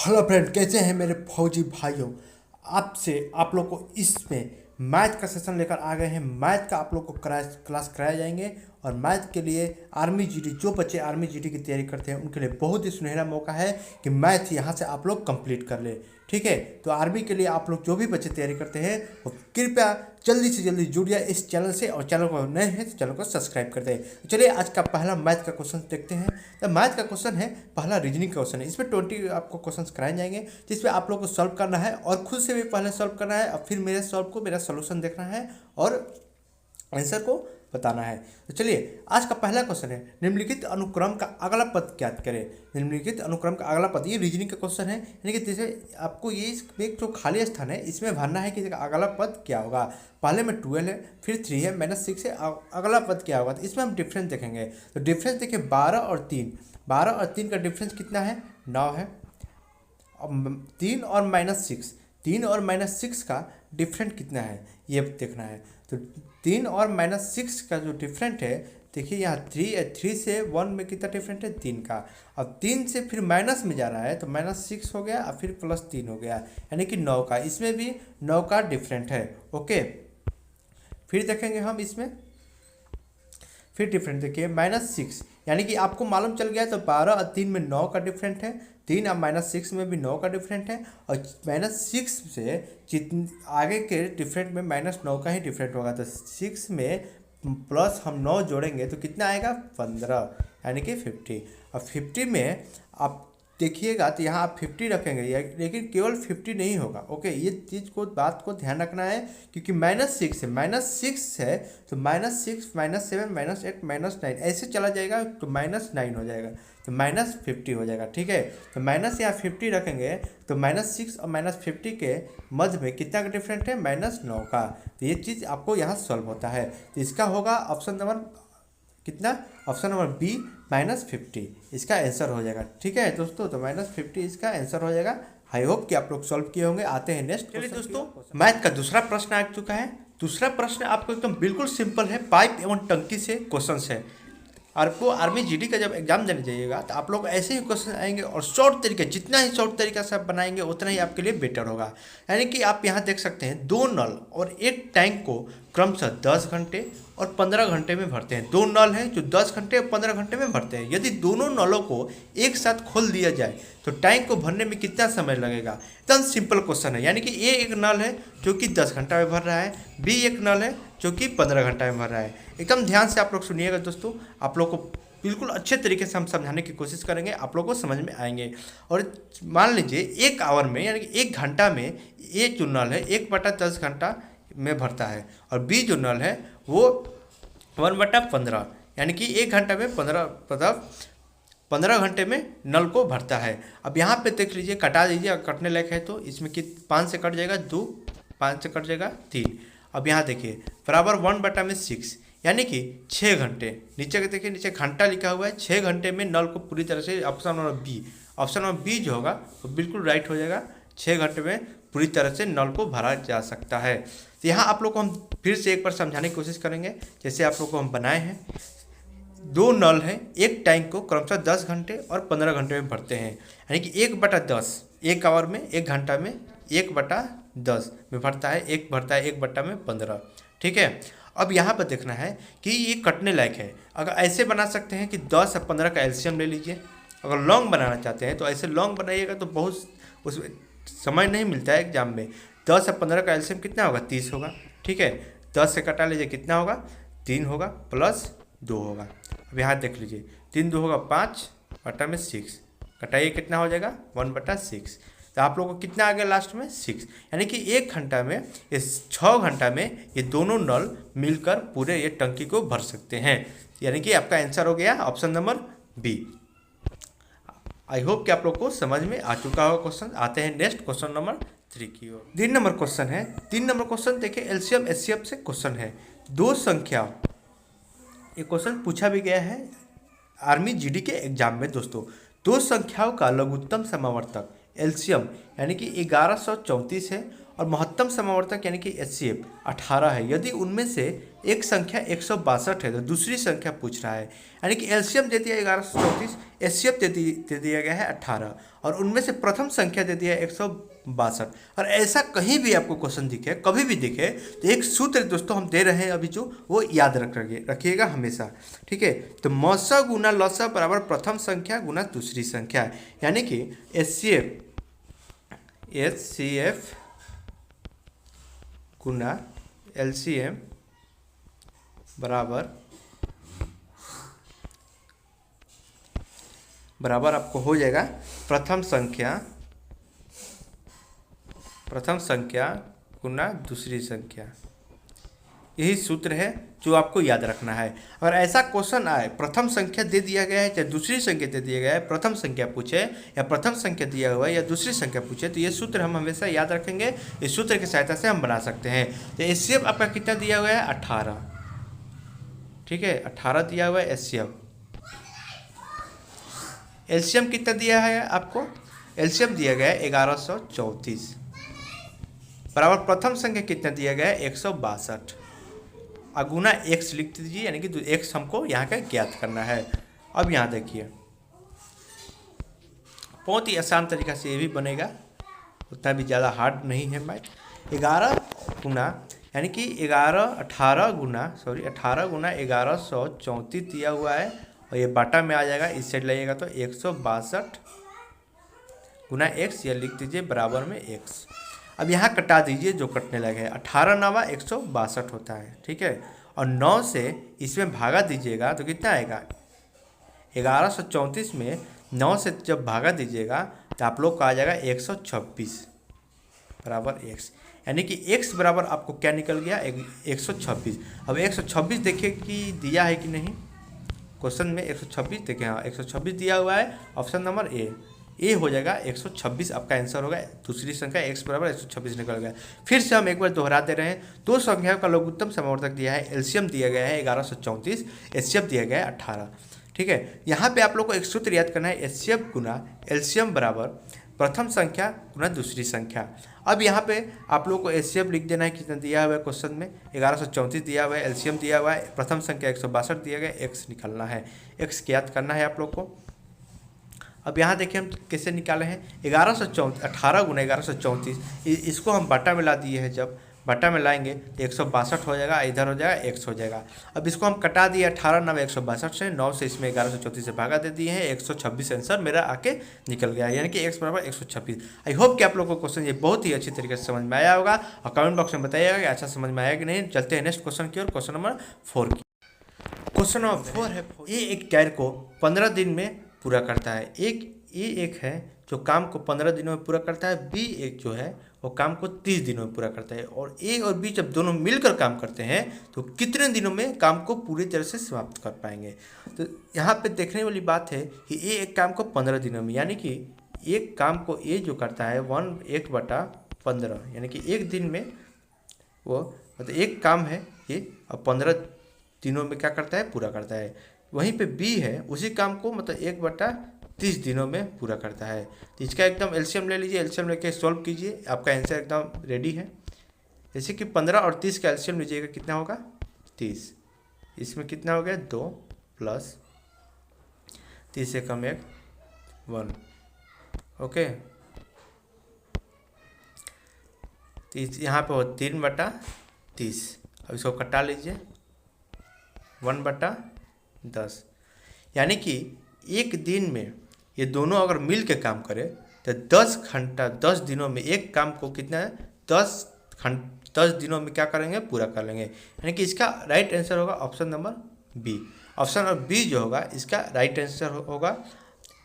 Hello friend, कैसे हैं मेरे फौजी भाइयों। आपसे आप लोग को इसमें मैथ का सेशन लेकर आ गए हैं। मैथ का आप लोग को क्लास कराए जाएंगे। और मैथ के लिए आर्मी जीडी, जो बच्चे आर्मी जीडी की तैयारी करते हैं उनके लिए बहुत ही सुनहरा मौका है कि मैथ यहाँ से आप लोग कंप्लीट कर ले। ठीक है, तो आर्मी के लिए आप लोग जो भी बच्चे तैयारी करते हैं वो कृपया जल्दी से जल्दी जुड़िए इस चैनल से, और चैनल को नए हैं तो चैनल को सब्सक्राइब कर दें। तो चलिए आज का पहला मैथ का क्वेश्चन देखते हैं। तो मैथ का क्वेश्चन है, पहला रीजनिंग क्वेश्चन है। इसमें 20 आपको क्वेश्चन कराए जाएंगे जिसमें आप लोग को सॉल्व करना है, और खुद से भी पहले सॉल्व करना है और फिर मेरा सोल्यूशन देखना है और आंसर को बताना है। तो चलिए आज का पहला क्वेश्चन है, निम्नलिखित अनुक्रम का अगला पद ज्ञात करें। निम्नलिखित अनुक्रम का अगला पद, ये रीजनिंग का क्वेश्चन है, यानी कि जैसे आपको ये एक जो खाली स्थान है इसमें भरना है कि अगला पद क्या होगा। पहले में 12 है, फिर 3 है, -6 है, अगला पद क्या होगा। तो इसमें हम डिफरेंस देखेंगे। तो डिफरेंस देखिए 12 और 3, 12 और 3 का डिफरेंस कितना है, 9 है। और 3 और -6, 3 और -6 का डिफरेंट कितना है ये देखना है। तो 3 और -6 का जो डिफरेंट है, देखिए यहाँ 3 से 1 में कितना डिफरेंट है, 3 का। अब 3 से फिर माइनस में जा रहा है तो -6 हो गया और फिर +3 हो गया, यानी कि 9 का। इसमें भी 9 का डिफरेंट है। ओके, फिर देखेंगे हम इसमें, फिर डिफरेंट देखिए -6, यानी कि आपको मालूम चल गया। तो 12 और 3 में 9 का डिफरेंट है, 3 और -6 में भी 9 का डिफरेंट है, और -6 से जितने आगे के डिफरेंट में -9 का ही डिफरेंट होगा। तो 6 में प्लस हम 9 जोड़ेंगे तो कितना आएगा, 15, यानी कि 50। और 50 में आप देखिएगा तो यहाँ आप 50 रखेंगे, लेकिन केवल 50 नहीं होगा। ओके, ये चीज़ को, बात को ध्यान रखना है, क्योंकि -6 है, -6 है तो -6, -7, -8, -9 ऐसे चला जाएगा तो -9 हो जाएगा, तो -50 हो जाएगा। ठीक है, तो माइनस यहाँ 50 रखेंगे तो -6 और -50 के मध्य में कितना का डिफरेंट है, -9 का। तो ये चीज़ आपको यहाँ सॉल्व होता है। तो इसका होगा ऑप्शन नंबर कितना, ऑप्शन नंबर बी, -50 इसका आंसर हो जाएगा। ठीक है दोस्तों, तो -50 इसका आंसर हो जाएगा। आई होप कि आप लोग सॉल्व किए होंगे। आते हैं नेक्स्ट। चलिए दोस्तों, मैथ का दूसरा प्रश्न आ चुका है। दूसरा प्रश्न आपको एकदम बिल्कुल सिंपल है, पाइप एवं टंकी से क्वेश्चन है। आपको आर्मी जीडी का जब एग्जाम देने जाइएगा तो आप लोग ऐसे ही क्वेश्चन आएंगे, और शॉर्ट तरीके, जितना ही शॉर्ट तरीका से आप बनाएंगे उतना ही आपके लिए बेटर होगा। यानी कि आप यहाँ देख सकते हैं, 2 नल और एक टैंक को क्रमशः 10 घंटे और 15 घंटे में भरते हैं। 2 नल हैं जो 10 घंटे और 15 घंटे में भरते हैं। यदि दोनों नलों को एक साथ खोल दिया जाए तो टैंक को भरने में कितना समय लगेगा। एकदम सिंपल क्वेश्चन है, यानी कि ए एक नल है जो कि 10 घंटा में भर रहा है, बी एक नल है जो कि 15 घंटा में भर रहा है। एकदम ध्यान से आप लोग सुनिएगा दोस्तों, आप लोग को बिल्कुल अच्छे तरीके से हम समझाने की कोशिश करेंगे, आप लोग को समझ में आएंगे। और मान लीजिए 1 आवर में, यानी कि 1 घंटा में ये जो नल है 1/10 घंटा में भरता है, और बी जो नल है वो 1/15, यानी कि 1 घंटा में 15 घंटे में नल को भरता है। अब यहाँ पे देख लीजिए, कटा दीजिए, अगर कटने लायक है तो इसमें कि 5 से कट जाएगा 2, 5 से कट जाएगा 3। अब यहाँ देखिए बराबर 1/6, यानी कि 6 घंटे। नीचे के देखिए, नीचे घंटा लिखा हुआ है, 6 घंटे में नल को पूरी तरह से, ऑप्शन नंबर बी जो होगा वो बिल्कुल राइट हो जाएगा। 6 घंटे में पूरी तरह से नल को भरा जा सकता है। तो यहाँ आप लोग को हम फिर से एक बार समझाने की कोशिश करेंगे, जैसे आप लोग को हम बनाए हैं। 2 नल हैं, एक टैंक को क्रमशः 10 घंटे और 15 घंटे में भरते हैं, यानी कि 1/10, 1 आवर में, 1 घंटा में 1/10 में भरता है, एक भरता है 1/15। ठीक है, अब यहाँ पर देखना है कि ये कटने लायक है। अगर ऐसे बना सकते हैं कि 10 और 15 का एलसीएम ले लीजिए। अगर लॉन्ग बनाना चाहते हैं तो ऐसे लॉन्ग बनाइएगा तो बहुत उसमें समय नहीं मिलता है एग्जाम में। 10 और 15 का एलसीएम कितना होगा, 30 होगा। ठीक है, 10 से कटा लीजिए, कितना होगा, 3 होगा प्लस 2 होगा। अब यहाँ देख लीजिए, 3 2 होगा 5/6, कटाइए कितना हो जाएगा, 1/6। तो आप लोगों को कितना आ गया लास्ट में, 6, यानी कि 1 घंटा में, इस 6 घंटा में ये दोनों नल मिलकर पूरे ये टंकी को भर सकते हैं। यानी कि आपका आंसर हो गया option number B. I hope कि आप लोग को समझ में आ चुका होगा क्वेश्चन। आते हैं नेक्स्ट क्वेश्चन नंबर 3 की ओर। 3 नंबर क्वेश्चन है। 3 नंबर क्वेश्चन देखिए, एलसीएम एचसीएफ से क्वेश्चन है। 2 संख्या, ये क्वेश्चन पूछा भी गया है आर्मी जीडी के एग्जाम में दोस्तों। 2 संख्याओं का लघुत्तम समावर्तक एलसीएम यानी कि 1134 है और महत्तम समावर्तक यानी कि एचसीएफ 18 है। यदि उनमें से एक संख्या 162 है तो दूसरी संख्या पूछ रहा है, यानी कि एलसीएम दे दिया 1134, एचसीएफ दे दिया गया है 18 और उनमें से प्रथम संख्या दे दिया है 162। और ऐसा कहीं भी आपको क्वेश्चन दिखे, कभी भी दिखे, तो एक सूत्र दोस्तों हम दे रहे हैं अभी जो, वो याद रखिएगा हमेशा, ठीक है। तो मौसा गुना लौसा बराबर प्रथम संख्या गुना दूसरी संख्या, यानी कि एचसीएफ गुना एलसीएम बराबर आपको हो जाएगा प्रथम संख्या गुना दूसरी संख्या। यही सूत्र है जो आपको याद रखना है। अगर ऐसा क्वेश्चन आए, प्रथम संख्या दे दिया गया है चाहे दूसरी संख्या दे दिया गया है, प्रथम संख्या पूछे या प्रथम संख्या दिया हुआ है या दूसरी संख्या पूछे, तो ये सूत्र हम हमेशा याद रखेंगे। इस सूत्र की सहायता से हम बना सकते हैं। तो एचसीएफ आपका कितना दिया हुआ है? 18, ठीक है, 18 दिया हुआ है एचसीएफ। एलसीएम कितना दिया है आपको? एलसीएम दिया गया है 1134 बराबर प्रथम संख्या कितना दिया गया है? 162 अगुना एक्स लिख दीजिए, यानी कि एक्स हमको यहाँ का ज्ञात करना है। अब यहाँ देखिए, बहुत ही आसान तरीका से ये भी बनेगा, उतना भी ज़्यादा हार्ड नहीं है मैथ। 11 गुना यानी कि 18 गुना 1134 दिया हुआ है और ये बाटा में आ जाएगा, इस साइड लगेगा तो 162 गुना एक्स, ये लिख दीजिए बराबर में एक्स। अब यहाँ कटा दीजिए जो कटने लगे है, 18 9 162 होता है, ठीक है, और 9 से इसमें भागा दीजिएगा तो कितना आएगा? 1134 में 9 से जब भागा दीजिएगा तो आप लोग का आ जाएगा 126 बराबर एक्स, यानी कि एक्स बराबर आपको क्या निकल गया? 126। अब 126 देखिए कि दिया है कि नहीं क्वेश्चन में, 126 देखें, हाँ 126 दिया हुआ है, ऑप्शन नंबर ए हो जाएगा 126 आपका आंसर होगा। दूसरी संख्या x बराबर 126 निकल गया। फिर से हम एक बार दोहरा दे रहे हैं, दो संख्याओं का लघुत्तम समावर्तक दिया है, एलसीएम दिया गया है 1134, एचसीएफ दिया गया है 18, ठीक है। यहाँ पे आप लोग को एक सूत्र याद करना है, एचसीएफ गुना एलसीएम बराबर प्रथम संख्या गुना दूसरी संख्या। अब यहाँ पे आप लोग को एचसीएफ लिख देना है, कितना दिया हुआ है क्वेश्चन में? 1134 दिया हुआ है, एलसीएम दिया हुआ है, प्रथम संख्या 162 दिया गया, एक्स निकालना है, एक्स याद करना है आप लोग को। अब यहाँ देखिए हम कैसे निकाले हैं, 18 गुना 1134, इसको हम बाटा में ला दिए हैं। जब बाटा में लाएंगे तो 162 हो जाएगा, इधर हो जाएगा एक्स हो जाएगा। अब इसको हम कटा दिए, 18 9 162 से, 9 से इसमें 1134 से भागा दे दिए हैं, 126 आंसर मेरा आके निकल गया, यानी कि एक्स बराबर 126। आई होप कि आप लोगों को क्वेश्चन ये बहुत ही अच्छी तरीके से समझ में आया होगा और कमेंट बॉक्स में बताइएगा कि अच्छा समझ में आया कि नहीं। चलते हैं नेक्स्ट क्वेश्चन की ओर, क्वेश्चन नंबर 4 की। क्वेश्चन नंबर 4 है, ये एक कार्य को 15 दिन में पूरा करता है। एक है जो काम को 15 दिनों में पूरा करता है, बी एक जो है वो काम को 30 दिनों में पूरा करता है। और ए और बी जब दोनों मिलकर काम करते हैं तो कितने दिनों में काम को पूरी तरह से समाप्त कर पाएंगे? तो यहाँ पे देखने वाली बात है कि ए एक काम को 15 दिनों में, यानी कि एक काम को ए जो करता है 1/15, यानी कि एक दिन में वो, मतलब एक काम है ये, अब 15 दिनों में क्या करता है? पूरा करता है। वहीं पे बी है, उसी काम को मतलब 1/30 दिनों में पूरा करता है। तो इसका एकदम एलसीएम ले लीजिए, एलसीएम लेके सॉल्व कीजिए, आपका आंसर एकदम रेडी है। जैसे कि 15 और 30 का एलसीएम लीजिएगा, कितना होगा? 30। इसमें कितना हो गया? 2 प्लस 30 से कम 1 ओके। तो यहाँ पे हो 3/30, अब इसको कटा लीजिए 1/10, यानी कि एक दिन में ये दोनों अगर मिल के काम करें तो 10 घंटा 10 दिनों में एक काम को कितना है? 10 दिनों में क्या करेंगे? पूरा कर लेंगे। यानी कि इसका राइट आंसर होगा option number B. Option number B जो होगा इसका राइट आंसर होगा,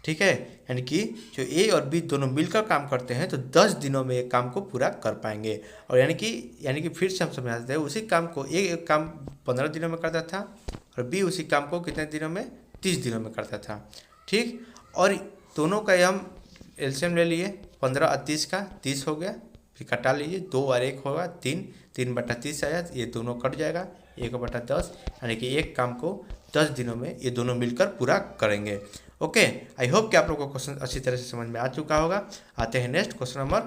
ठीक है। यानी कि जो ए और बी दोनों मिलकर काम करते हैं तो 10 दिनों में एक काम को पूरा कर पाएंगे। और यानी कि फिर से हम समझा देते हैं, उसी काम को एक काम 15 दिनों में करता था और बी उसी काम को कितने दिनों में? 30 दिनों में करता था, ठीक। और दोनों का हम एलसीएम ले लिए, 15 और 30 का 30 हो गया, फिर कटा लीजिए, 2 और 1 होगा 3, 3/30 आया, ये दोनों कट जाएगा, 1/10, यानी कि एक काम को 10 दिनों में ये दोनों मिलकर पूरा करेंगे। ओके, आई होप कि आप लोगों को क्वेश्चन अच्छी तरह से समझ में आ चुका होगा। आते हैं नेक्स्ट क्वेश्चन नंबर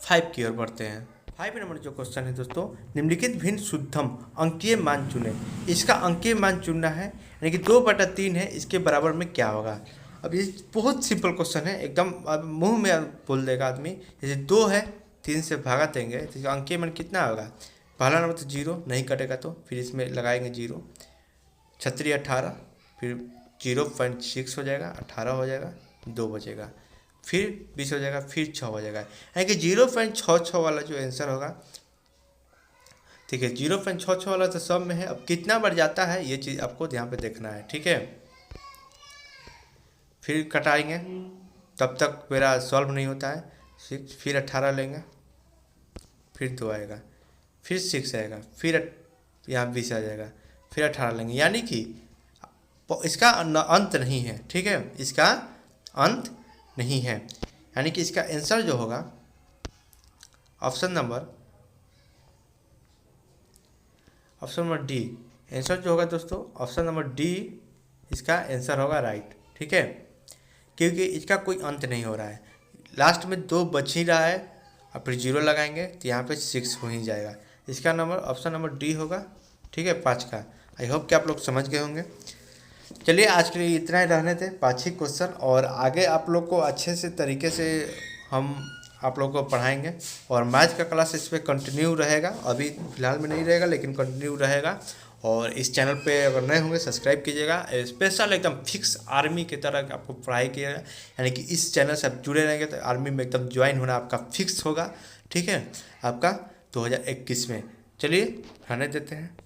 5 की ओर बढ़ते हैं। 5 नंबर जो क्वेश्चन है दोस्तों, निम्नलिखित भिन्न शुद्धम अंकीय मान चुने। इसका अंकीय मान चुनना है, यानी कि 2/3 है, इसके बराबर में क्या होगा। अब ये बहुत सिंपल क्वेश्चन है, एकदम अब मुंह में बोल देगा आदमी। जैसे 2 है, 3 से भागा देंगे तो इसका अंकीय मान कितना होगा। पहला नंबर तो 0 नहीं कटेगा, तो फिर इसमें लगाएंगे 0, 36 18, फिर 0.6 हो जाएगा, 18 हो जाएगा, 2 बचेगा, फिर 20 हो जाएगा, फिर 6 हो जाएगा, यानी कि 0.66 वाला जो आंसर होगा। ठीक है, 0.66 वाला तो सब में है। अब कितना बढ़ जाता है ये चीज़ आपको यहाँ पे देखना है। ठीक है, फिर कटाएंगे, तब तक मेरा सॉल्व नहीं होता है। 6, फिर 18 लेंगे, फिर 2 आएगा, फिर 6 आएगा, फिर यहाँ 20 आ जाएगा, फिर 18 लेंगे, यानी कि इसका अंत नहीं है। ठीक है, इसका अंत नहीं है, यानी कि इसका आंसर जो होगा ऑप्शन नंबर डी। आंसर जो होगा दोस्तों ऑप्शन नंबर डी इसका आंसर होगा राइट। ठीक है, क्योंकि इसका कोई अंत नहीं हो रहा है, लास्ट में 2 बच ही रहा है, और फिर 0 लगाएंगे तो यहाँ पे 6 हो ही जाएगा। इसका नंबर ऑप्शन नंबर डी होगा। ठीक है, 5 का। आई होप कि आप लोग समझ गए होंगे। चलिए आज के लिए इतना ही रहने थे 5 ही क्वेश्चन, और आगे आप लोग को अच्छे से तरीके से हम आप लोग को पढ़ाएंगे, और मैथ का क्लास इस पर कंटिन्यू रहेगा। अभी फिलहाल में नहीं रहेगा, लेकिन कंटिन्यू रहेगा। और इस चैनल पे अगर नए होंगे सब्सक्राइब कीजिएगा। स्पेशल एकदम फिक्स आर्मी की तरह आपको पढ़ाई किएगा, यानी कि इस चैनल से आप जुड़े रहेंगे तो आर्मी में एकदम ज्वाइन होना आपका फिक्स होगा। ठीक है, आपका 2021 में। चलिए रहने देते हैं।